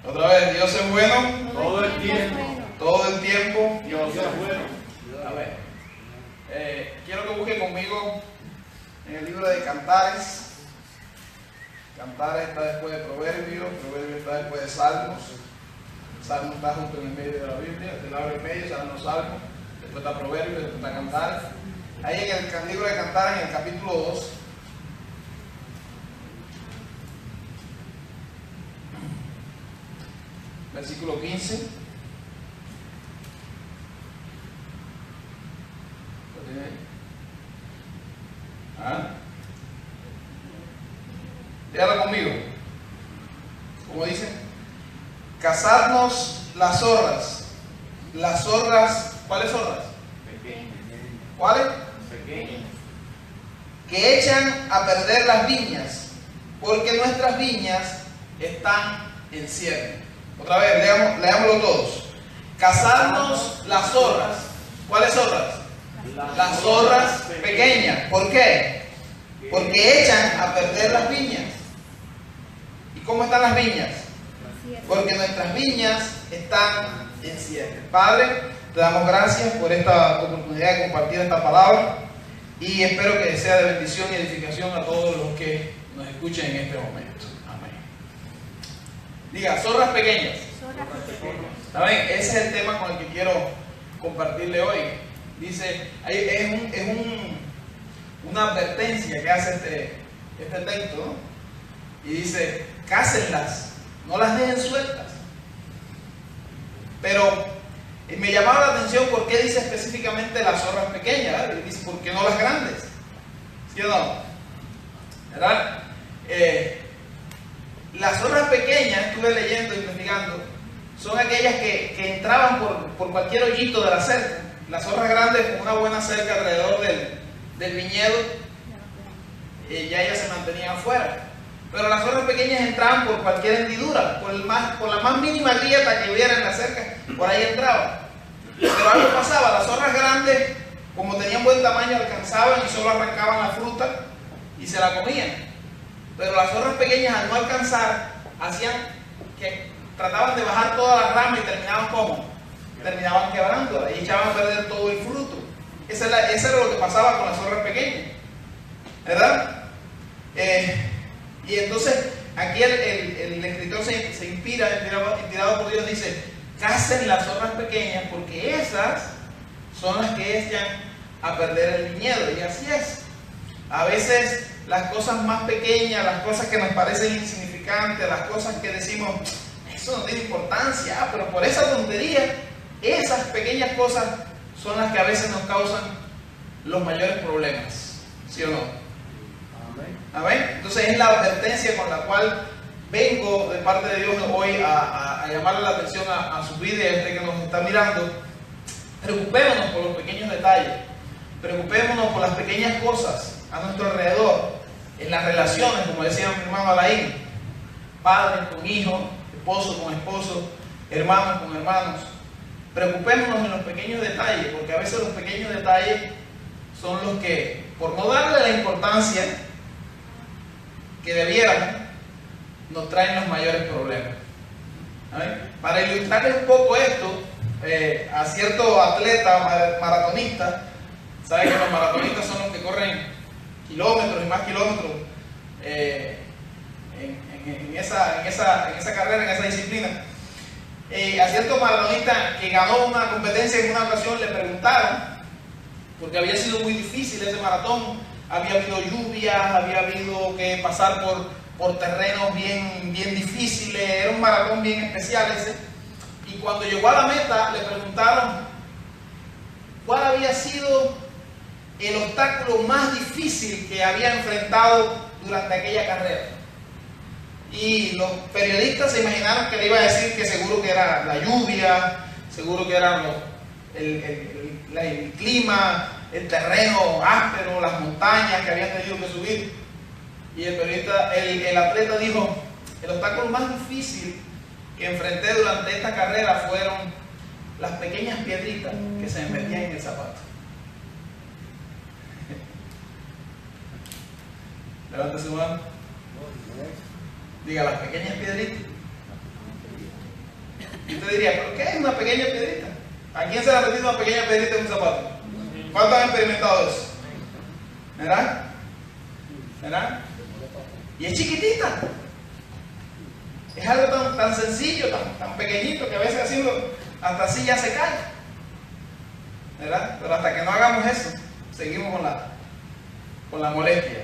Otra vez, Dios es bueno. Todo el tiempo. Todo el tiempo. Dios es bueno. A ver. Quiero que busque conmigo en el libro de Cantares. Cantares está después de Proverbios. Proverbios está después de Salmos. Salmos está justo en el medio de la Biblia. Del lado del medio están los Salmos. Después está Proverbios, después está Cantares. Ahí en el libro de Cantares, en el capítulo 2. Versículo 15. ¿Lo tiene ahí? ¿Ah? Léalo conmigo. ¿Cómo dice? Cazadnos las zorras. Las zorras, ¿cuáles zorras? Pequeño. ¿Cuáles? Pequeño. Que echan a perder las viñas, porque nuestras viñas están en cierne. Otra vez, leámoslo todos. Cazarnos las zorras. ¿Cuáles zorras? Las zorras pequeñas. ¿Por qué? Porque echan a perder las viñas. ¿Y cómo están las viñas? Porque nuestras viñas están en cierne. Padre, te damos gracias por esta oportunidad de compartir esta palabra y espero que sea de bendición y edificación a todos los que nos escuchen en este momento. Amén. Diga, zorras pequeñas. ¿Saben? Ese es el tema con el que quiero compartirle hoy. Dice, una advertencia que hace este texto, ¿no? Y dice, cácenlas, no las dejen sueltas. Pero me llamaba la atención por qué dice específicamente las zorras pequeñas, ¿verdad? Y dice, ¿por qué no las grandes? ¿Sí o no? ¿Verdad? Las zorras pequeñas, estuve leyendo, investigando, son aquellas que entraban por cualquier hoyito de la cerca. Las zorras grandes, con una buena cerca alrededor del viñedo, ya ellas se mantenían afuera. Pero las zorras pequeñas entraban por cualquier hendidura, por la más mínima grieta que hubiera en la cerca, por ahí entraban. Pero algo pasaba, las zorras grandes, como tenían buen tamaño, alcanzaban y solo arrancaban la fruta y se la comían. Pero las zorras pequeñas, al no alcanzar, hacían que trataban de bajar toda la rama y terminaban ¿cómo? Terminaban quebrándola y echaban a perder todo el fruto. Eso era lo que pasaba con las zorras pequeñas, ¿verdad? Y entonces aquí el escritor se inspira, inspirado por Dios, dice, cacen las zorras pequeñas porque esas son las que echan a perder el viñedo. Y así es. A veces las cosas más pequeñas, las cosas que nos parecen insignificantes, las cosas que decimos, eso no tiene importancia, pero por esa tontería, esas pequeñas cosas son las que a veces nos causan los mayores problemas. ¿Sí o no? Amén. Amén. Entonces es la advertencia con la cual vengo de parte de Dios hoy a llamarle la atención a su vida y a este que nos está mirando. Preocupémonos por los pequeños detalles. Preocupémonos por las pequeñas cosas a nuestro alrededor, en las relaciones, como decía mi hermano Alain, padres con hijos, esposo con esposo, hermanos con hermanos. Preocupémonos en los pequeños detalles, porque a veces los pequeños detalles son los que, por no darle la importancia que debiéramos, nos traen los mayores problemas. ¿Saben? Para ilustrarles un poco esto, a cierto atleta maratonista, saben que los maratonistas son los que corren kilómetros y más kilómetros en esa carrera, en esa disciplina. A cierto maratonista que ganó una competencia en una ocasión le preguntaron, porque había sido muy difícil ese maratón, había habido lluvias, había habido que pasar por terrenos bien difíciles, era un maratón bien especial ese, y cuando llegó a la meta le preguntaron cuál había sido el obstáculo más difícil que había enfrentado durante aquella carrera. Y los periodistas se imaginaron que le iba a decir que seguro que era la lluvia, seguro que era el clima, el terreno áspero, las montañas que habían tenido que subir. Y el atleta dijo, el obstáculo más difícil que enfrenté durante esta carrera fueron las pequeñas piedritas que se me metían en el zapato. Levante su mano. Diga, las pequeñas piedritas Y usted diría, ¿pero qué es una pequeña piedrita? ¿A quién se le ha metido una pequeña piedrita en un zapato? ¿Cuántos han experimentado eso? ¿Verdad? ¿Verdad? Y es chiquitita. Es algo tan sencillo, tan pequeñito, que a veces haciendo hasta así ya se cae. ¿Verdad? Pero hasta que no hagamos eso, seguimos con la molestia.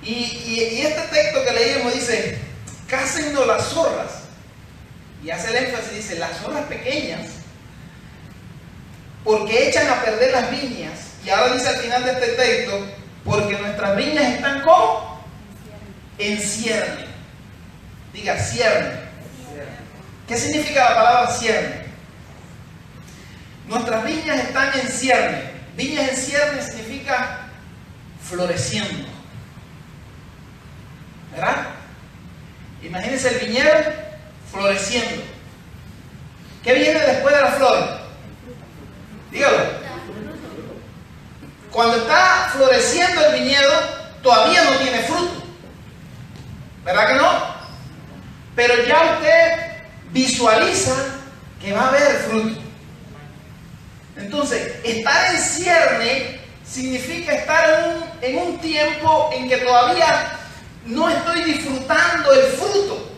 Y este texto que leímos dice, cásennos las zorras. Y hace el énfasis, dice, las zorras pequeñas, porque echan a perder las viñas. Y ahora dice al final de este texto, porque nuestras viñas están ¿cómo? En cierne. Diga, cierne. ¿Qué significa la palabra cierne? Nuestras viñas están en cierne. Viñas en cierne significa floreciendo. ¿Verdad? Imagínense el viñedo floreciendo. ¿Qué viene después de la flor? Dígalo. Cuando está floreciendo el viñedo, todavía no tiene fruto. ¿Verdad que no? Pero ya usted visualiza que va a haber fruto. Entonces, estar en cierne significa estar en un tiempo en que todavía no estoy disfrutando el fruto,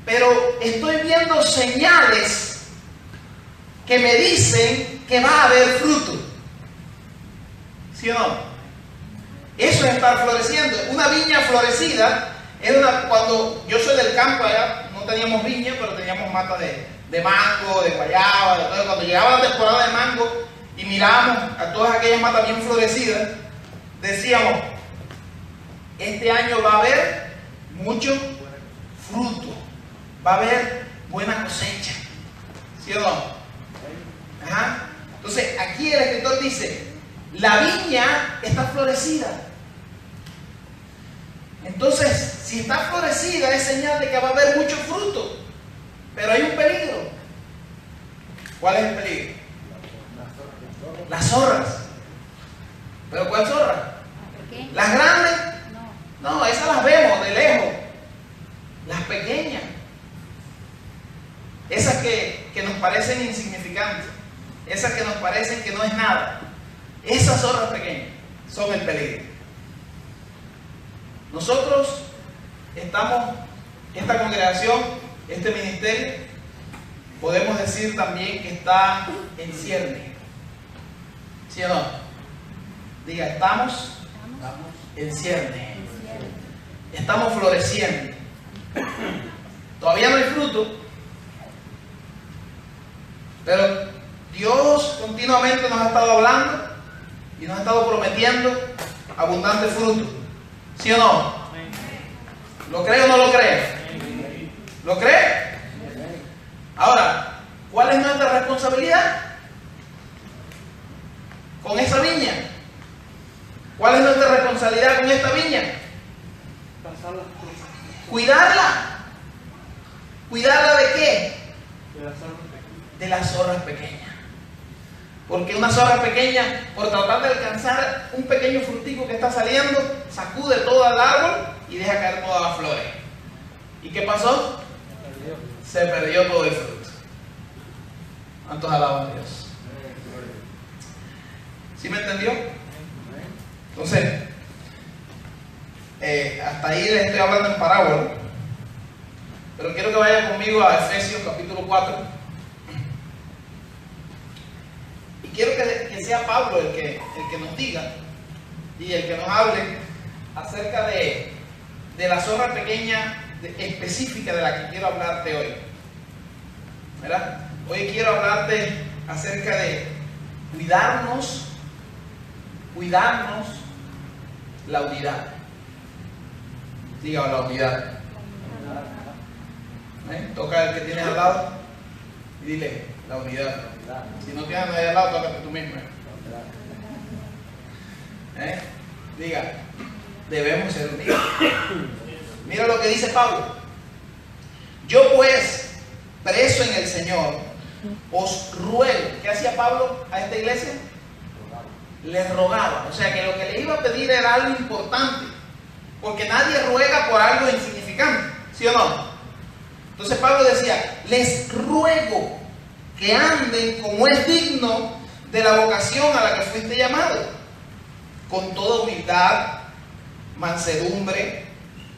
pero estoy viendo señales que me dicen que va a haber fruto. ¿Sí o no? Eso es estar floreciendo. Una viña florecida es cuando yo soy del campo allá, no teníamos viña, pero teníamos matas de mango, de guayaba, de todo. Cuando llegaba la temporada de mango y mirábamos a todas aquellas matas bien florecidas, decíamos, este año va a haber mucho fruto, va a haber buena cosecha. ¿Sí o no? Ajá. Entonces, aquí el escritor dice, la viña está florecida. Entonces, si está florecida, es señal de que va a haber mucho fruto. Pero hay un peligro. ¿Cuál es el peligro? Las zorras. ¿Pero cuál zorra? ¿Las grandes? No, esas las vemos de lejos. Las pequeñas. Esas que nos parecen insignificantes. Esas que nos parecen que no es nada. Esas zorras pequeñas son el peligro. Nosotros estamos, esta congregación, este ministerio, podemos decir también que está en cierne. ¿Sí o no? Diga, estamos en cierne. Estamos floreciendo. Todavía no hay fruto, pero Dios continuamente nos ha estado hablando y nos ha estado prometiendo abundante fruto. ¿Sí o no? ¿Lo cree o no lo cree? ¿Lo cree? Ahora, ¿cuál es nuestra responsabilidad con esa viña? ¿Cuál es nuestra responsabilidad con esta viña? Cuidarla. ¿Cuidarla de qué? De las zorras pequeñas. Porque una zorra pequeña, por tratar de alcanzar un pequeño frutico que está saliendo, sacude todo el árbol y deja caer todas las flores. ¿Y qué pasó? Se perdió todo el fruto. ¿Cuántos alaban a Dios? ¿Sí me entendió? Entonces, hasta ahí les estoy hablando en parábola. Pero quiero que vayan conmigo a Efesios capítulo 4. Y quiero que sea Pablo el que nos diga y el que nos hable acerca de la zorra pequeña específica de la que quiero hablarte hoy. ¿Verdad? Hoy quiero hablarte acerca de cuidarnos la unidad. Diga la unidad. Toca el que tienes al lado y dile la unidad. Si no tienes a nadie al lado, tócate tú mismo. Diga, debemos ser unidos. Mira lo que dice Pablo. Yo pues, preso en el Señor, os ruego. ¿Qué hacía Pablo a esta iglesia? Les rogaba. O sea que lo que le iba a pedir era algo importante. Porque nadie ruega por algo insignificante. ¿Sí o no? Entonces Pablo decía, les ruego que anden como es digno de la vocación a la que fuiste llamado, con toda humildad, mansedumbre,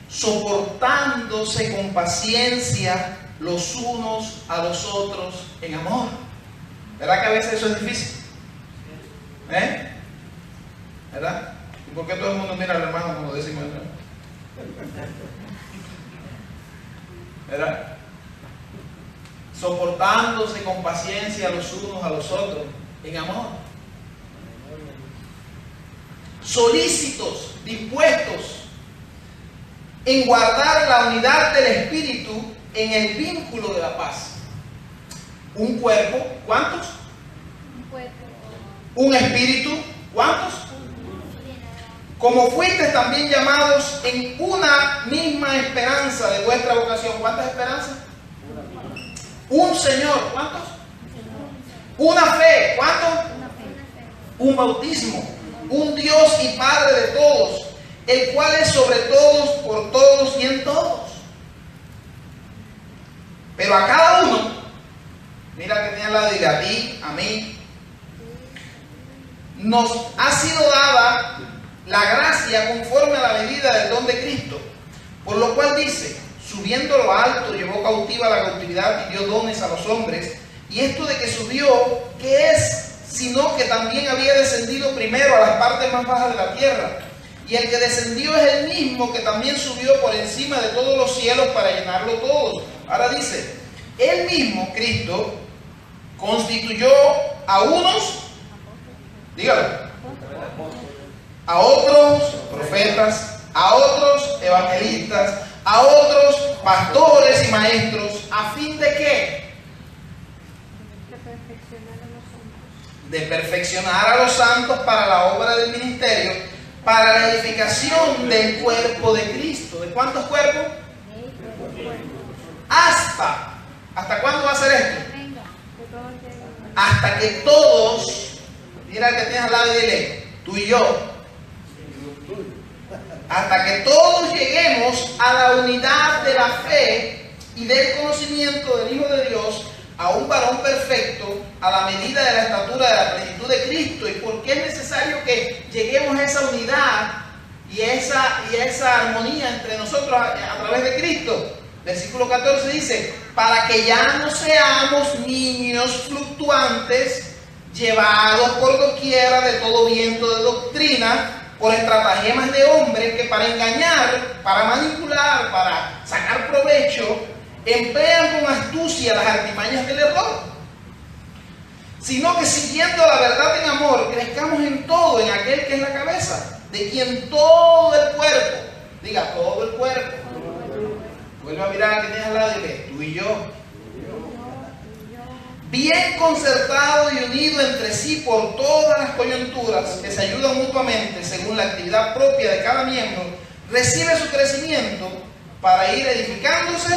soportándose con paciencia los unos a los otros en amor. ¿Verdad que a veces eso es difícil? ¿Verdad? ¿Y por qué todo el mundo mira al hermano como decimos? ¿Verdad? Soportándose con paciencia los unos a los otros en amor. Solícitos, dispuestos en guardar la unidad del espíritu en el vínculo de la paz. Un cuerpo, ¿cuántos? Un cuerpo. Un espíritu, ¿cuántos? Como fuisteis también llamados en una misma esperanza de vuestra vocación. ¿Cuántas esperanzas? Un Señor, ¿cuántos? Una fe, ¿cuántos? Un bautismo, un Dios y Padre de todos, el cual es sobre todos, por todos y en todos. Pero a cada uno, mira que tiene al lado, diga a ti, a mí, nos ha sido dada la gracia conforme a la medida del don de Cristo, por lo cual dice, subiendo a lo alto, llevó cautiva la cautividad y dio dones a los hombres. Y esto de que subió, ¿qué es? Sino que también había descendido primero a las partes más bajas de la tierra. Y el que descendió es el mismo que también subió por encima de todos los cielos para llenarlo todo. Ahora dice, él mismo, Cristo, constituyó a unos, dígalo, a otros profetas, a otros evangelistas, a otros pastores y maestros, ¿a fin de qué? De perfeccionar a los santos para la obra del ministerio, para la edificación del cuerpo de Cristo. ¿De cuántos cuerpos? ¿Hasta cuándo va a ser esto? Hasta que todos, mira al que tienes al lado y dile, tú y yo, hasta que todos lleguemos a la unidad de la fe y del conocimiento del Hijo de Dios, a un varón perfecto, a la medida de la estatura de la plenitud de Cristo. ¿Y por qué es necesario que lleguemos a esa unidad y esa armonía entre nosotros a través de Cristo? Versículo 14 dice, para que ya no seamos niños fluctuantes, llevados por doquiera de todo viento de doctrina, por estratagemas de hombres que para engañar, para manipular, para sacar provecho, emplean con astucia las artimañas del error. Sino que siguiendo la verdad en amor, crezcamos en todo, en aquel que es la cabeza, de quien todo el cuerpo, diga todo el cuerpo, vuelve a mirar al que tienes al lado y dile, tú y yo, bien concertado y unido entre sí por todas las coyunturas que se ayudan mutuamente según la actividad propia de cada miembro, recibe su crecimiento para ir edificándose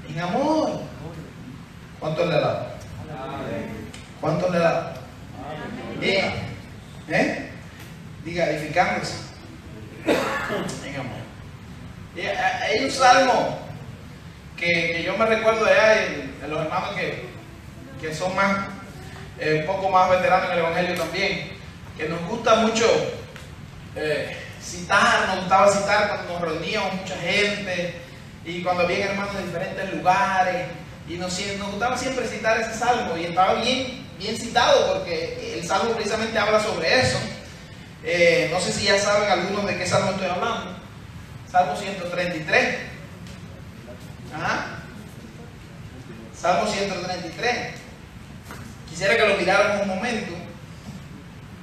en amor. ¿Cuánto le da? ¿Cuánto le da? Diga, edificándose en amor. Hay un salmo que yo me recuerdo de allá, de los hermanos que son más, un poco más veteranos en el Evangelio también, que nos gusta mucho citar, nos gustaba citar cuando nos reuníamos mucha gente y cuando había hermanos de diferentes lugares, y nos gustaba siempre citar ese salmo, y estaba bien citado porque el salmo precisamente habla sobre eso. No sé si ya saben algunos de qué salmo estoy hablando. Salmo 133. Ajá. Salmo 133. Quisiera que lo miráramos un momento,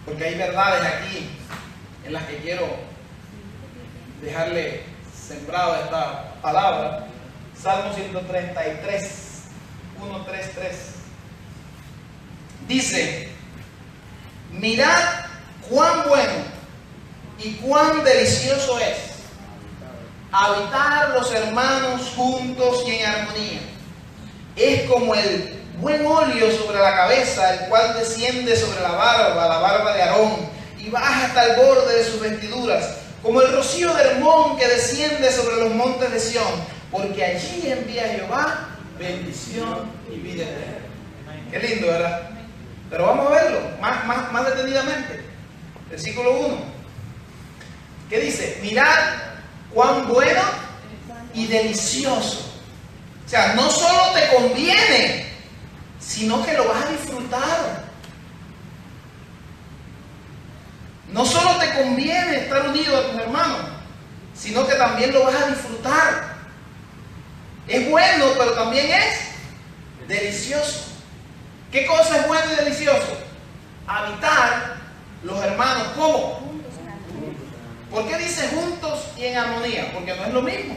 porque hay verdades aquí en las que quiero dejarle sembrado esta palabra. Salmo 133, 1, 3, 3. Dice, mirad cuán bueno y cuán delicioso es habitar los hermanos juntos y en armonía. Es como el buen óleo sobre la cabeza, el cual desciende sobre la barba de Aarón, y baja hasta el borde de sus vestiduras, como el rocío de Hermón que desciende sobre los montes de Sión. porque allí envía Jehová bendición y vida eterna. Qué lindo, ¿verdad? Pero vamos a verlo más detenidamente. Versículo 1. ¿Qué dice? Mirad cuán bueno y delicioso. O sea, no solo te conviene, sino que lo vas a disfrutar. No solo te conviene estar unido a tus hermanos, sino que también lo vas a disfrutar. Es bueno, pero también es delicioso. ¿Qué cosa es bueno y delicioso? Habitar los hermanos, ¿cómo? ¿Por qué dice juntos y en armonía? Porque no es lo mismo.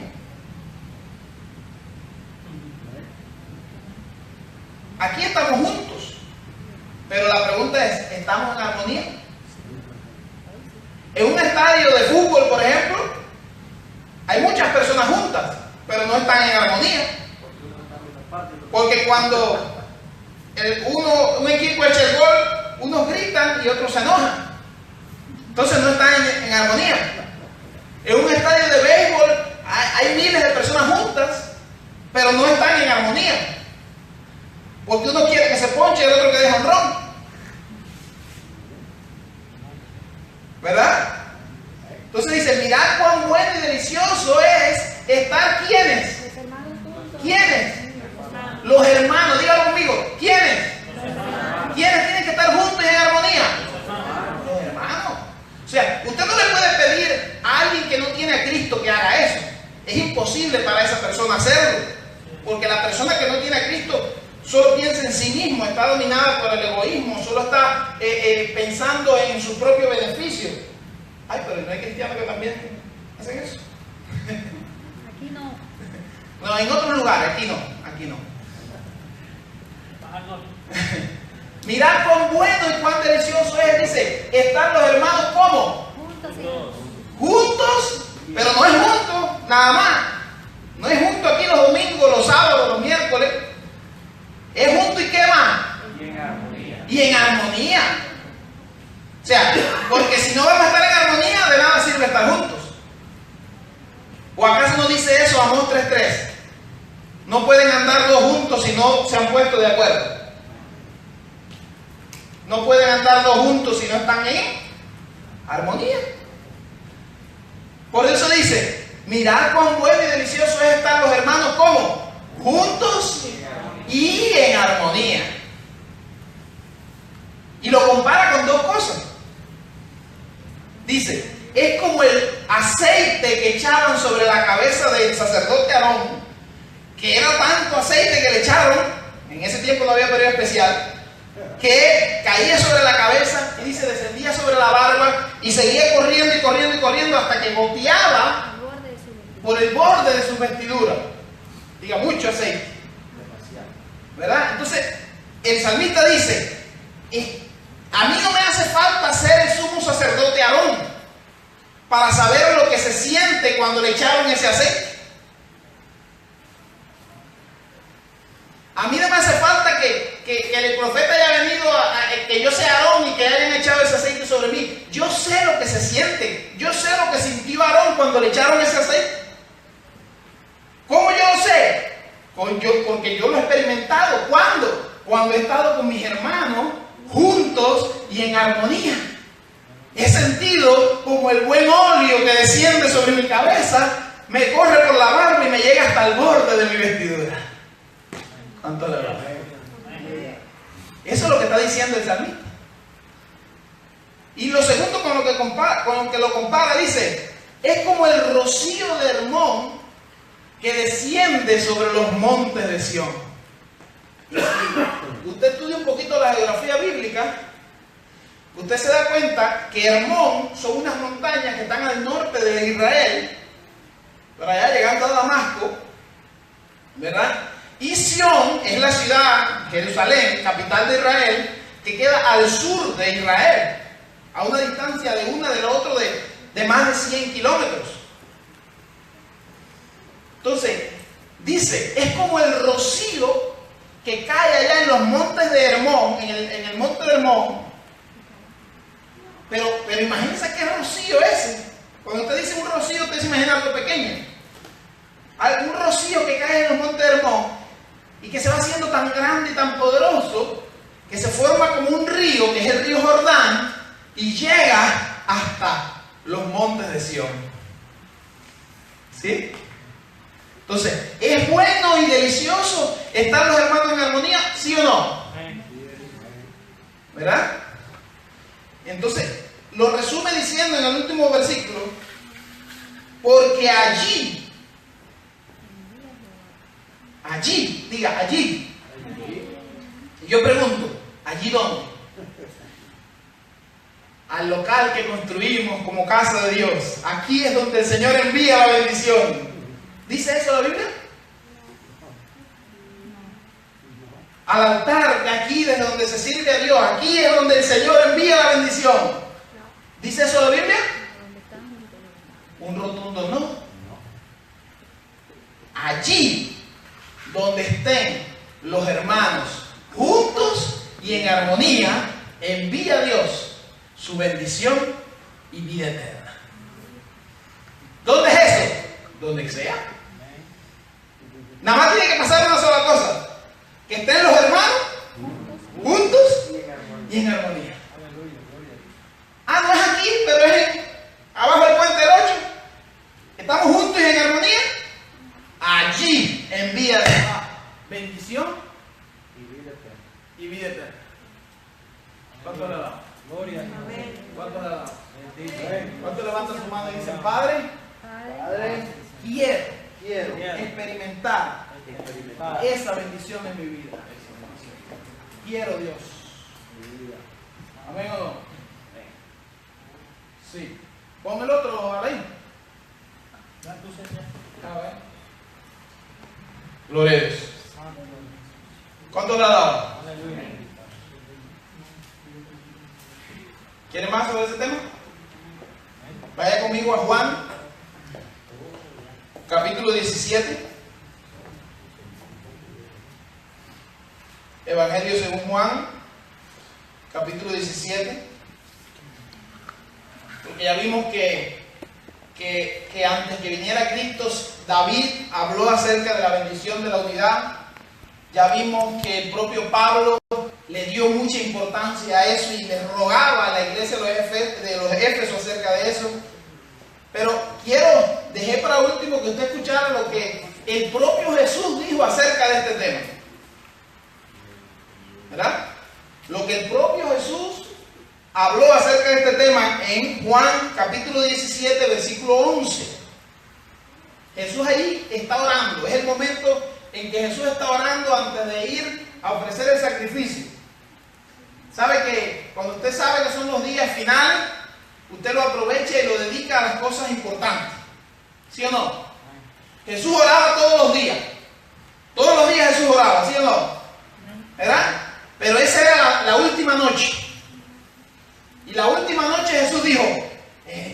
Aquí estamos juntos, pero la pregunta es, ¿estamos en armonía? En un estadio de fútbol, por ejemplo, hay muchas personas juntas, pero no están en armonía. Porque cuando un equipo echa el gol, unos gritan y otros se enojan. Entonces no están en armonía. En un estadio de béisbol hay miles de personas juntas, pero no están en armonía. Porque uno quiere que se ponche y el otro que deja un ron. ¿Verdad? Entonces dice, mirad cuán bueno y delicioso es estar ¿quiénes? ¿Quiénes? Los hermanos, dígalo conmigo, ¿quiénes? ¿Quiénes tienen que estar juntos y en armonía? Los hermanos. O sea, usted no le puede pedir a alguien que no tiene a Cristo que haga eso. Es imposible para esa persona hacerlo. Porque la persona que no tiene a Cristo solo piensa en sí mismo, está dominada por el egoísmo, solo está pensando en su propio beneficio. Ay, pero no hay cristianos que también hacen eso. Aquí no. No, en otros lugares, aquí no, aquí no. Mirad cuán bueno y cuán delicioso es, dice, están los hermanos ¿cómo? Juntos Juntos, pero no es juntos, nada más. No es juntos aquí los domingos, los sábados, los miércoles. Es junto y qué más. Y en armonía. Y en armonía. O sea, porque si no vamos a estar en armonía, de nada sirve estar juntos. ¿O acaso no dice eso Amós 3:3? No pueden andar dos juntos si no se han puesto de acuerdo. No pueden andar dos juntos si no están en armonía. Por eso dice, mirad cuán bueno y delicioso es estar los hermanos, ¿cómo? Juntos y en armonía. Y lo compara con dos cosas. Dice, es como el aceite que echaban sobre la cabeza del sacerdote Aarón, que era tanto aceite que le echaron, en ese tiempo no había periodo especial, que caía sobre la cabeza y dice, descendía sobre la barba y seguía corriendo y corriendo y corriendo hasta que goteaba por el borde de su vestidura. Diga, mucho aceite. ¿Verdad? Entonces, el salmista dice, a mí no me hace falta ser el sumo sacerdote Aarón para saber lo que se siente cuando le echaron ese aceite. A mí no me hace falta que el profeta haya venido, que yo sea Aarón y que hayan echado ese aceite sobre mí. Yo sé lo que se siente. Yo sé lo que sintió Aarón cuando le echaron ese aceite. ¿Cómo yo lo sé? Porque yo lo he experimentado. ¿Cuándo? Cuando he estado con mis hermanos juntos y en armonía. He sentido como el buen óleo que desciende sobre mi cabeza, me corre por la barba y me llega hasta el borde de mi vestidura. ¿Cuánto le va? Eso es lo que está diciendo el salmista. Y lo segundo con lo que lo compara, dice, es como el rocío de Hermón que desciende sobre los montes de Sión. Usted estudia un poquito la geografía bíblica, usted se da cuenta que Hermón son unas montañas que están al norte de Israel, para allá llegando a Damasco, ¿verdad? Y Sión es la ciudad, Jerusalén, capital de Israel, que queda al sur de Israel, a una distancia de una del otro de más de 100 kilómetros. Entonces, dice, es como el rocío que cae allá en los montes de Hermón, en el monte de Hermón. Pero imagínense qué rocío ese. Cuando usted dice un rocío, usted se imagina algo pequeño. algún rocío que cae en los montes de Hermón y que se va haciendo tan grande y tan poderoso que se forma como un río, que es el río Jordán, y llega hasta los montes de Sión. ¿Sí? Entonces, ¿es bueno y delicioso estar los hermanos en armonía? ¿Sí o no? ¿Verdad? Entonces, lo resume diciendo en el último versículo, porque allí, diga allí. Y yo pregunto, ¿allí dónde? Al local que construimos como casa de Dios. Aquí es donde el Señor envía la bendición. ¿Dice eso la Biblia? Al altar, de aquí, desde donde se sirve a Dios, aquí es donde el Señor envía la bendición. ¿Dice eso la Biblia? Un rotundo no. Allí donde estén los hermanos juntos y en armonía, envía a Dios su bendición y vida eterna. ¿Dónde es eso? Donde sea. Nada más tiene que pasar una sola cosa: que estén los hermanos juntos y en armonía. Ah, no es aquí, pero es abajo del puente del 8. Estamos juntos y en armonía. Allí envía la bendición y vida eterna. ¿Cuánto le damos? Gloria. ¿Cuánto le damos? ¿Cuánto levanta su mano y dice: Padre, quiero experimentar esa bendición en mi vida? Quiero, Dios. ¿Amén o no? Sí. Ponme el otro, Alain. A ver. Gloria a Dios. ¿Cuánto le ha dado? ¿Quiere más sobre ese tema? Vaya conmigo a Juan, capítulo 17. Evangelio según Juan, capítulo 17. Porque ya vimos que antes que viniera Cristo, David habló acerca de la bendición de la unidad. Ya vimos que el propio Pablo le dio mucha importancia a eso y le rogaba a la iglesia de los Éfesos acerca de eso. Pero dejé para último que usted escuchara lo que el propio Jesús dijo acerca de este tema. ¿Verdad? Lo que el propio Jesús habló acerca de este tema en Juan capítulo 17, versículo 11. Jesús ahí está orando. Es el momento en que Jesús está orando antes de ir a ofrecer el sacrificio. Sabe que cuando usted sabe que son los días finales, usted lo aprovecha y lo dedica a las cosas importantes. ¿Sí o no? Jesús oraba todos los días. Todos los días Jesús oraba, ¿sí o no? ¿Verdad? Pero esa era la última noche. Y la última noche Jesús dijo: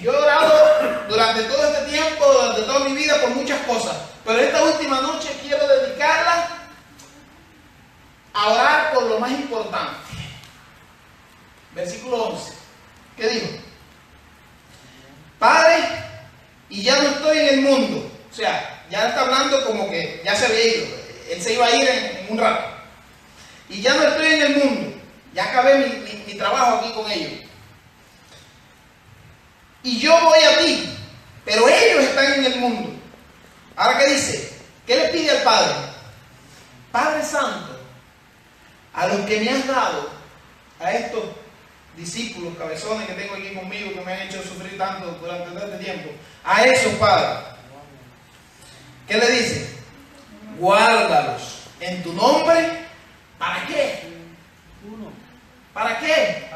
yo he orado durante todo este tiempo, durante toda mi vida, por muchas cosas, pero esta última noche quiero dedicarla a orar por lo más importante. Versículo 11. ¿Qué dijo? Padre, y ya no estoy en el mundo. O sea, ya está hablando como que ya se había ido. Él se iba a ir en un rato. Y ya no estoy en el mundo. Ya acabé mi trabajo aquí con ellos. Y yo voy a ti, pero ellos están en el mundo. Ahora, ¿qué dice? ¿Qué le pide al Padre? Padre Santo, a los que me has dado, a estos discípulos, cabezones que tengo aquí conmigo, que me han hecho sufrir tanto durante todo este tiempo, a esos padres, ¿qué le dice? Guárdalos en tu nombre. ¿Para qué? ¿Para qué?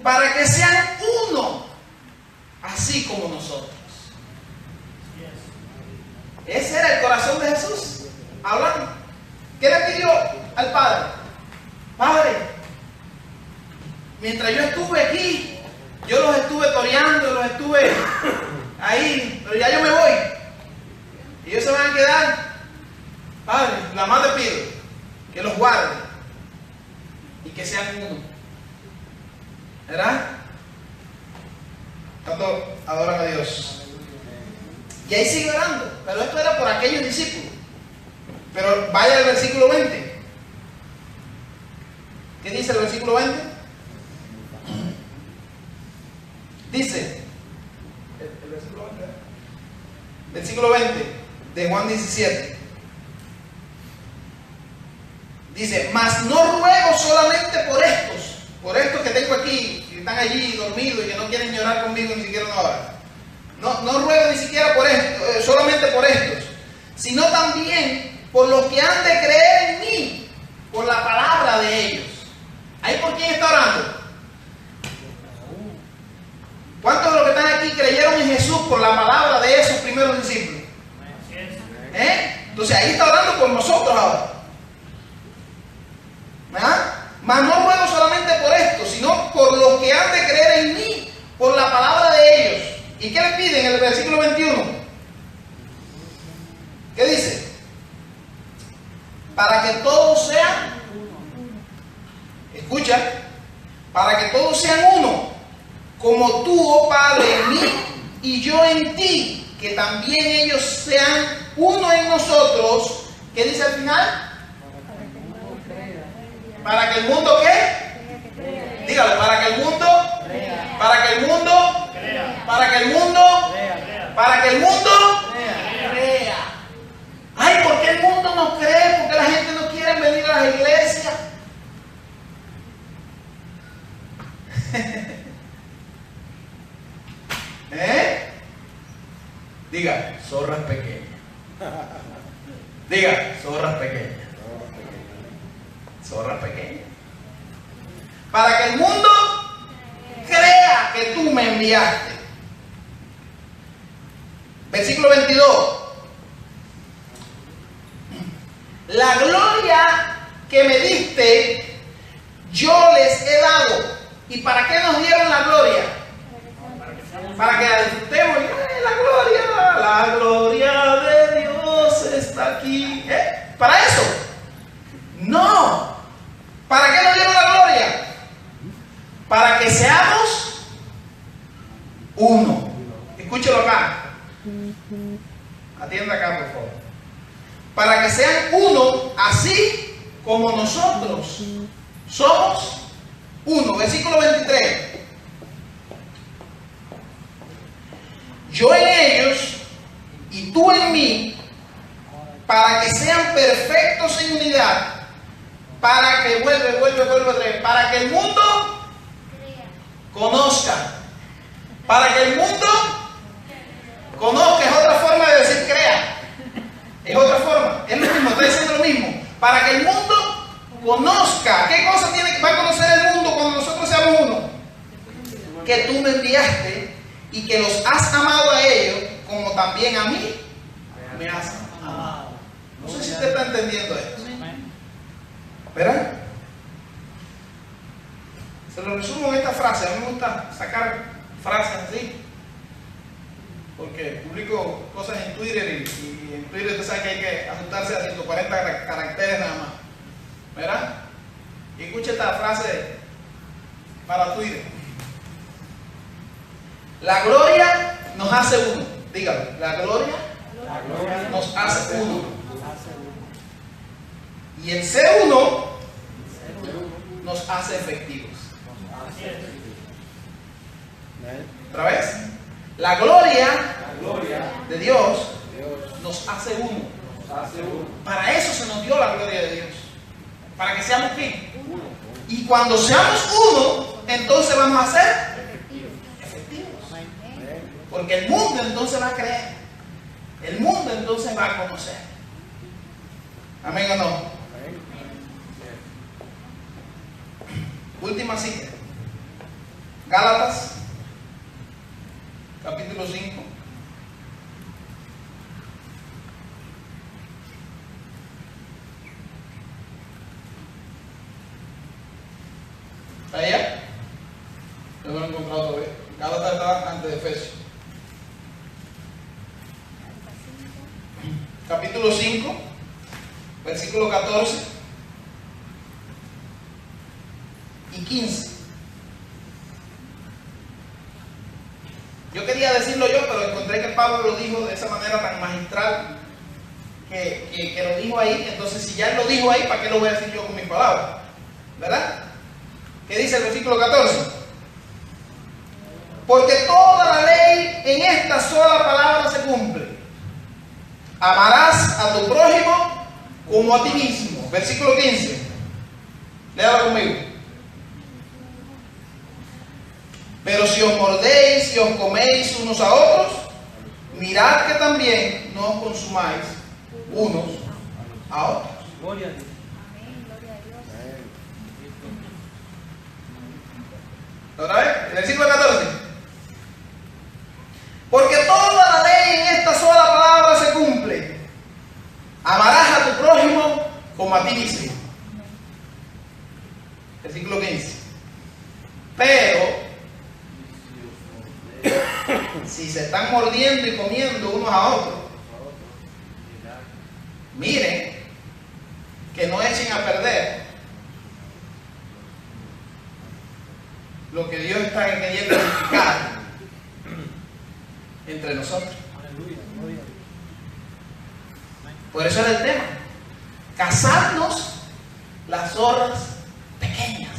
Para que sean uno, así como nosotros. Ese era el corazón de Jesús, hablando. ¿Qué le pidió al Padre? Padre, mientras yo estuve aquí, yo los estuve toreando, los estuve ahí, pero ya yo me voy. Y ellos se van a quedar. Padre, nada más te pido que los guarde y que sean uno. ¿Verdad? Tanto adoran a Dios. Y ahí sigue orando, pero esto era por aquellos discípulos. Pero vaya al versículo 20. ¿Qué dice el versículo 20? Dice, el versículo 20, ¿eh? Versículo 20 de Juan 17. Dice, mas no ruego solamente por estos que tengo aquí, que están allí dormidos y que no quieren llorar conmigo ni siquiera una hora. No ruego ni siquiera por esto, solamente por estos, sino también por los que han de creer en mí, por la palabra de ellos. ¿Ahí por quién está orando? ¿Cuántos de los que están aquí creyeron en Jesús por la palabra de esos primeros discípulos? Entonces ahí está orando por nosotros ahora. Mas no ruego solamente por esto, sino por los que han de creer en mí, por la palabra de ellos. ¿Y qué le piden en el versículo 21? ¿Qué dice? Para que todos sean, escucha, para que todos sean uno, como tú, oh Padre, en mí y yo en ti, que también ellos sean uno en nosotros. ¿Qué dice al final? ¿Para que el mundo qué? Dígalo, para que el mundo, para que el mundo, para que el mundo, para que el mundo crea. Ay, ¿por qué el mundo no cree? ¿Por qué la gente no quiere venir a las iglesias? Diga, zorras pequeñas. Diga, zorras pequeñas. Zorras pequeñas. Para que el mundo crea que tú me enviaste. Versículo 22. La gloria que me diste, yo les he dado. ¿Y para qué nos dieron la gloria? Para que la disfrutemos. La gloria de Dios está aquí. ¿Para eso? No. ¿Para qué nos dieron la gloria? Para que seamos uno. Escúchelo acá. Atienda acá, por favor. Para que sean uno, así como nosotros somos uno. Versículo 23. Yo en ellos y tú en mí, para que sean perfectos en unidad, para que vuelve, para que el mundo conozca, para que el mundo conozca, es otra forma de decir crea, es otra forma, es lo mismo, está diciendo lo mismo, para que el mundo conozca. ¿Qué cosa va a conocer el mundo cuando nosotros seamos uno? Que tú me enviaste y que los has amado a ellos como también a mí me has amado. No sé si usted está entendiendo esto. ¿Verdad? Se lo resumo en esta frase. A mí me gusta sacar frases así, porque publico cosas en Twitter y en Twitter usted sabe que hay que ajustarse a 140 caracteres nada más. ¿Verdad? Y escuche esta frase para Twitter. La gloria nos hace uno. Dígalo. La gloria nos hace uno. Y el ser uno nos hace efectivos. Otra vez. La gloria de Dios nos hace uno. Para eso se nos dio la gloria de Dios. Para que seamos ¿qué? Uno. Y cuando seamos uno, entonces vamos a ser efectivos. Porque el mundo entonces va a creer. El mundo entonces va a conocer. ¿Amén o no? Última cita. Gálatas, capítulo 5. ¿Está allá? Yo no lo he encontrado todavía. Gálatas está antes de Efesios. Capítulo 5, versículo 14 y 15. Yo quería decirlo yo, pero encontré que Pablo lo dijo de esa manera tan magistral que lo dijo ahí. Entonces, si ya él lo dijo ahí, ¿para qué lo voy a decir yo con mis palabras? ¿Verdad? ¿Qué dice el versículo 14? Porque toda la ley en esta sola palabra se cumple. Amarás a tu prójimo como a ti mismo. Versículo 15. Léalo conmigo. Pero si os mordéis y os coméis unos a otros, mirad que también no os consumáis unos a otros. Gloria a Dios. Amén, gloria a Dios. ¿Otra vez? El versículo 14. Porque toda la ley en esta sola palabra se cumple. Amarás a tu prójimo como a ti mismo. Versículo 15. Pero si se están mordiendo y comiendo unos a otros, miren que no echen a perder lo que Dios está queriendo edificar entre nosotros. Por eso era el tema: cazarnos las zorras pequeñas,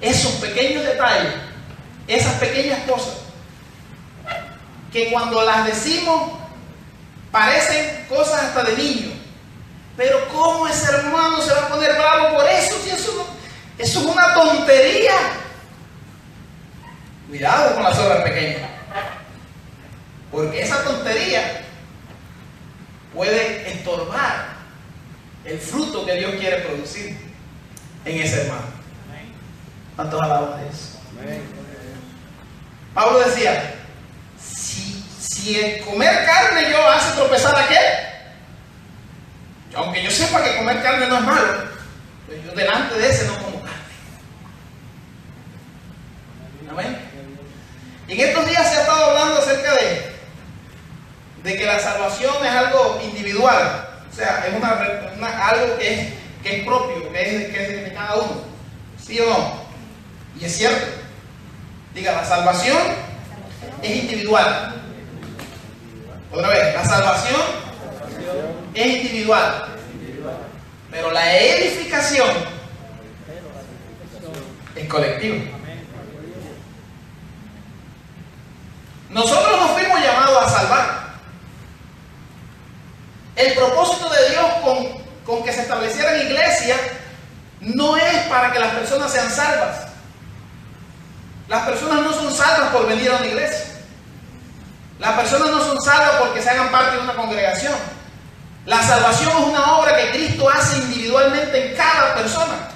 esos pequeños detalles, esas pequeñas cosas que cuando las decimos parecen cosas hasta de niño. Pero ¿cómo ese hermano se va a poner bravo por eso? Si eso es una tontería. Cuidado con las zorras pequeñas, porque esa tontería puede estorbar el fruto que Dios quiere producir en ese hermano. ¿Cuántos alaban de eso? Pablo decía: si el comer carne yo hace tropezar a aquel, aunque yo sepa que comer carne no es malo, pues yo delante de ese no como carne. Amén. Y en estos días se ha estado hablando acerca de que la salvación es algo individual, o sea, es algo que es propio, que es de cada uno. ¿Sí o no? Y es cierto. Diga, la salvación es individual. Otra vez, la salvación es individual. Pero la edificación es colectiva. Nosotros nos fuimos llamados a salvar. El propósito de Dios con que se establecieran iglesias no es para que las personas sean salvas. Las personas no son salvas por venir a una iglesia. Las personas no son salvas porque se hagan parte de una congregación. La salvación es una obra que Cristo hace individualmente en cada persona.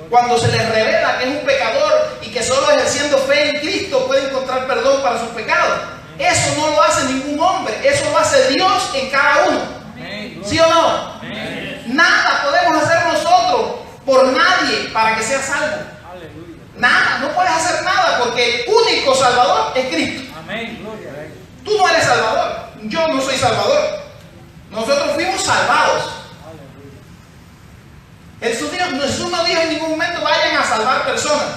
Cuando se les revela que es un pecador y que solo ejerciendo fe en Cristo puede encontrar perdón para sus pecados. Eso no lo hace ningún hombre, eso lo hace Dios en cada uno. ¿Sí o no? Nada podemos hacer nosotros por nadie para que sea salvo. Nada, no puedes hacer nada porque el único salvador es Cristo. Tú no eres salvador, yo no soy salvador. Nosotros fuimos salvados. Jesús no dijo en ningún momento vayan a salvar personas.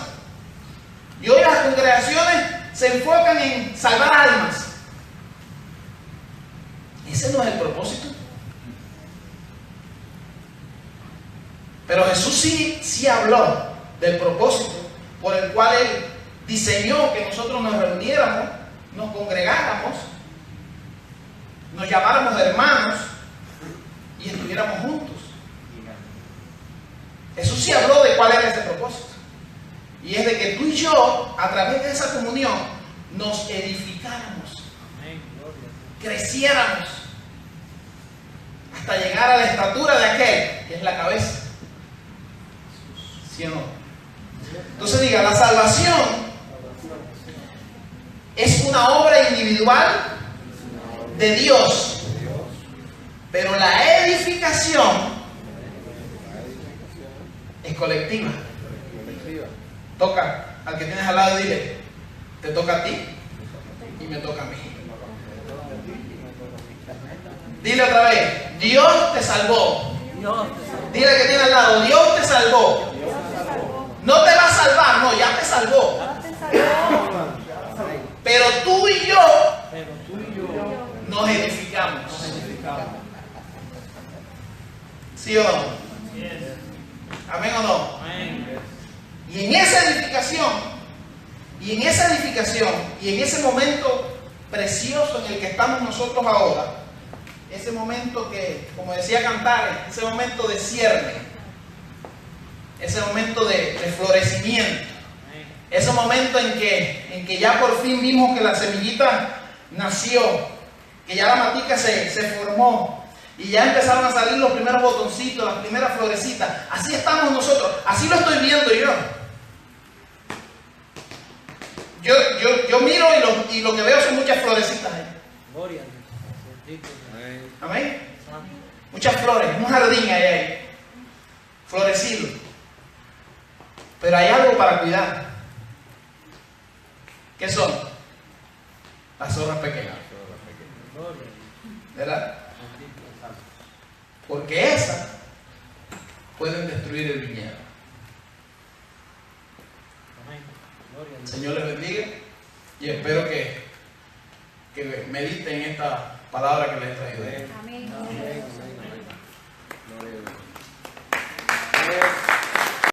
Y hoy las congregaciones se enfocan en salvar almas. Ese no es el propósito. Pero Jesús sí habló del propósito por el cual Él diseñó que nosotros nos reuniéramos, nos congregáramos, nos llamáramos hermanos y estuviéramos juntos. Jesús sí habló de cuál era ese propósito. Y es de que tú y yo, a través de esa comunión, nos edificáramos, creciéramos, hasta llegar a la estatura de aquel que es la cabeza. ¿Sí o no? Entonces diga, la salvación es una obra individual de Dios, pero la edificación es colectiva. Toca al que tienes al lado y dile, te toca a ti y me toca a mí. Dile otra vez, Dios te salvó. Dile al que tiene al lado, Dios te salvó. No te va a salvar, no, ya te salvó. Pero tú y yo Pero tú y yo nos edificamos. nos edificamos. ¿Sí o no? ¿Amén o no? Y en esa edificación, y en ese momento precioso en el que estamos nosotros ahora, ese momento que, como decía Cantares, ese momento de cierne, ese momento de florecimiento, ese momento en que ya por fin vimos que la semillita nació, que ya la matica se formó, y ya empezaron a salir los primeros botoncitos, las primeras florecitas. Así estamos nosotros, así lo estoy viendo yo. Yo miro y lo que veo son muchas florecitas ahí. Gloria. Amén. Muchas flores, un jardín ahí, florecido. Pero hay algo para cuidar. ¿Qué son? Las zorras pequeñas. ¿Verdad? Porque esas pueden destruir el viñedo. El Señor les bendiga y espero que mediten esta palabra que les he traído. Amén.